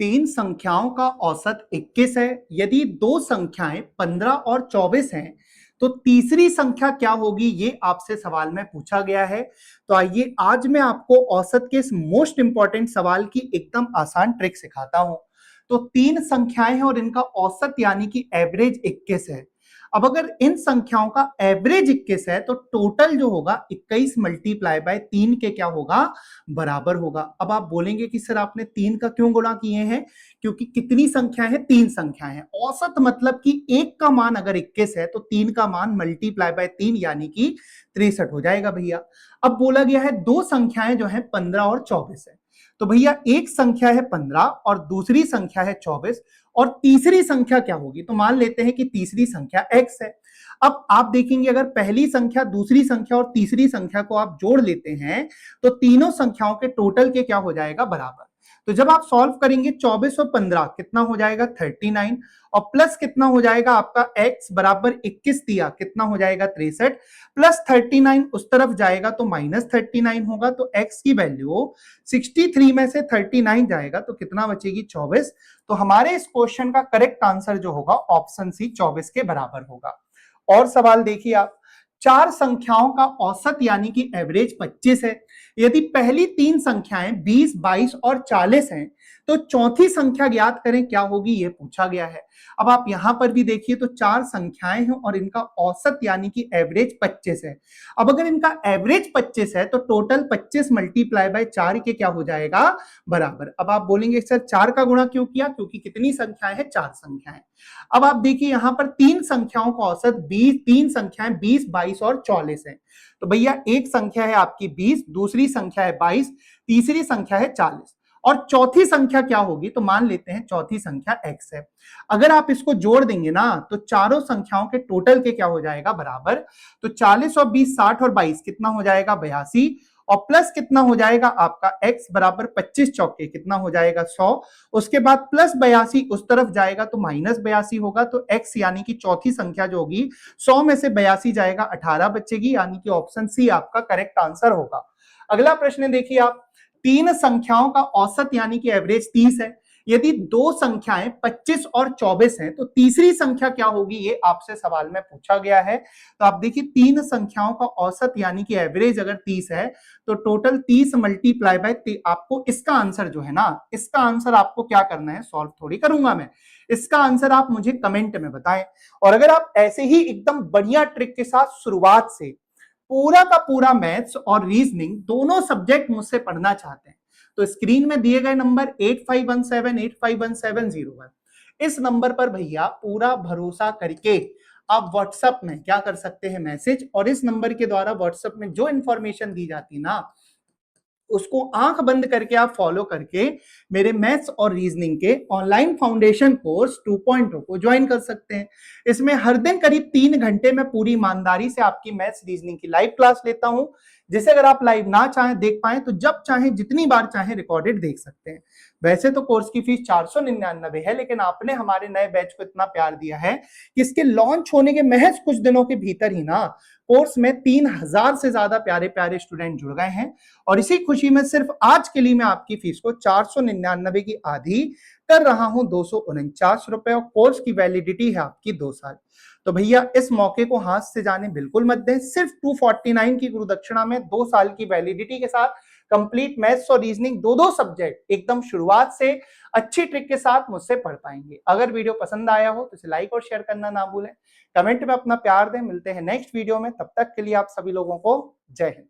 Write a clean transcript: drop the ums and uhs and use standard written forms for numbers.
तीन संख्याओं का औसत 21 है। यदि दो संख्याएं 15 और 24 हैं तो तीसरी संख्या क्या होगी, ये आपसे सवाल में पूछा गया है। तो आइए आज मैं आपको औसत के इस मोस्ट इंपॉर्टेंट सवाल की एकदम आसान ट्रिक सिखाता हूं। तो तीन संख्याएं हैं और इनका औसत यानी कि एवरेज 21 है। अब अगर इन संख्याओं का एवरेज 21 है तो टोटल जो होगा 21 मल्टीप्लाई बाय 3 के क्या होगा, बराबर होगा। अब आप बोलेंगे कि सर आपने 3 का क्यों गुणा किए हैं, क्योंकि कितनी संख्याएं हैं, तीन संख्याएं हैं। औसत मतलब कि एक का मान अगर 21 है तो 3 का मान मल्टीप्लाई बाय 3 यानी कि 63 हो जाएगा भैया। अब बोला गया है दो संख्याएं जो है 15 और 24 है। तो भैया एक संख्या है 15 और दूसरी संख्या है 24 और तीसरी संख्या क्या होगी, तो मान लेते हैं कि तीसरी संख्या x है। अब आप देखेंगे अगर पहली संख्या, दूसरी संख्या और तीसरी संख्या को आप जोड़ लेते हैं तो तीनों संख्याओं के टोटल के क्या हो जाएगा, बराबर। तो जब आप सॉल्व करेंगे 24 और 15 कितना हो जाएगा 39 और प्लस कितना हो जाएगा आपका x बराबर 21 दिया, कितना हो जाएगा 63 प्लस 39 उस तरफ जाएगा तो माइनस 39 होगा। तो x की वैल्यू 63 में से 39 जाएगा तो कितना बचेगी 24। तो हमारे इस क्वेश्चन का करेक्ट आंसर जो होगा ऑप्शन सी 24 के बराबर होगा। और सवाल देखिए आप, चार संख्याओं का औसत यानी कि एवरेज 25 है। यदि पहली तीन संख्याएं 20, 22 और 40 हैं तो चौथी संख्या ज्ञात करें क्या होगी, यह पूछा गया है। अब आप यहां पर भी देखिए तो चार संख्याएं हैं और इनका औसत यानी कि एवरेज 25 है। अब अगर इनका एवरेज 25 है तो टोटल 25 मल्टीप्लाई बाय 4 के क्या हो जाएगा, बराबर। अब आप बोलेंगे सर 4 का गुणा क्यों किया, क्योंकि कितनी संख्याएं हैं, चार संख्याएं। अब आप देखिए यहां पर तीन संख्याओं का औसत 20, तीन संख्याएं 20, 22 और 44 है। तो भैया एक संख्या है आपकी 20, दूसरी संख्या है 22, तीसरी संख्या है 40 और चौथी संख्या क्या होगी, तो मान लेते हैं चौथी संख्या x है। अगर आप इसको जोड़ देंगे ना तो चारों संख्याओं के टोटल के क्या हो जाएगा, बराबर। तो 40 और 20 60 और 22 कितना हो जाएगा 82 और प्लस कितना हो जाएगा आपका x बराबर 25 चौके कितना हो जाएगा 100। उसके बाद प्लस 82 उस तरफ जाएगा तो माइनस 82 होगा। तो x यानी कि चौथी संख्या जो होगी 100 में से 82 जाएगा 18 बचेगी, यानी कि ऑप्शन सी आपका करेक्ट आंसर होगा। अगला प्रश्न देखिए आप, तीन संख्याओं का औसत यानी कि एवरेज 30 है। यदि दो संख्याएं 25 और 24 हैं तो तीसरी संख्या क्या होगी, ये आपसे सवाल में पूछा गया है। तो आप देखिए तीन संख्याओं का औसत यानी कि एवरेज अगर 30 है तो टोटल 30 मल्टीप्लाई बाय आपको इसका आंसर जो है ना, इसका आंसर आपको क्या करना है, सॉल्व थोड़ी करूंगा मैं, इसका आंसर आप मुझे कमेंट में बताएं। और अगर आप ऐसे ही एकदम बढ़िया ट्रिक के साथ शुरुआत से पूरा का पूरा मैथ्स और रीजनिंग दोनों सब्जेक्ट मुझसे पढ़ना चाहते हैं तो स्क्रीन में दिए गए नंबर 8517851701 इस नंबर पर भैया पूरा भरोसा करके आप व्हाट्सएप में क्या कर सकते हैं, मैसेज। और इस नंबर के द्वारा व्हाट्सएप में जो इंफॉर्मेशन दी जाती है ना उसको आंख बंद करके आप फॉलो करके मेरे मैथ्स और रीजनिंग के ऑनलाइन फाउंडेशन कोर्स 2.0 को ज्वाइन कर सकते हैं। इसमें हर दिन करीब 3 घंटे में पूरी ईमानदारी से आपकी मैथ्स रीजनिंग की लाइव क्लास लेता हूं, जिसे अगर आप लाइव ना चाहें देख पाए तो जब चाहें जितनी बार चाहें रिकॉर्डेड देख सकते हैं। वैसे तो कोर्स की फीस 499 है, लेकिन आपने हमारे नए बैच को इतना प्यार दिया है कि इसके लॉन्च होने के महज कुछ दिनों के भीतर ही ना कोर्स में 3000 से ज्यादा प्यारे प्यारे स्टूडेंट जुड़ गए हैं। और इसी खुशी में सिर्फ आज के लिए मैं आपकी फीस को 499 की आधी कर रहा हूं 249 रुपए और कोर्स की वैलिडिटी है आपकी 2 साल। तो भैया इस मौके को हाथ से जाने बिल्कुल मत दें। सिर्फ 249 की गुरु दक्षिणा में 2 साल की वैलिडिटी के साथ कंप्लीट मैथ्स और रीजनिंग दो सब्जेक्ट एकदम शुरुआत से अच्छी ट्रिक के साथ मुझसे पढ़ पाएंगे। अगर वीडियो पसंद आया हो तो इसे लाइक और शेयर करना ना भूलें, कमेंट में अपना प्यार दें। मिलते हैं नेक्स्ट वीडियो में, तब तक के लिए आप सभी लोगों को जय हिंद।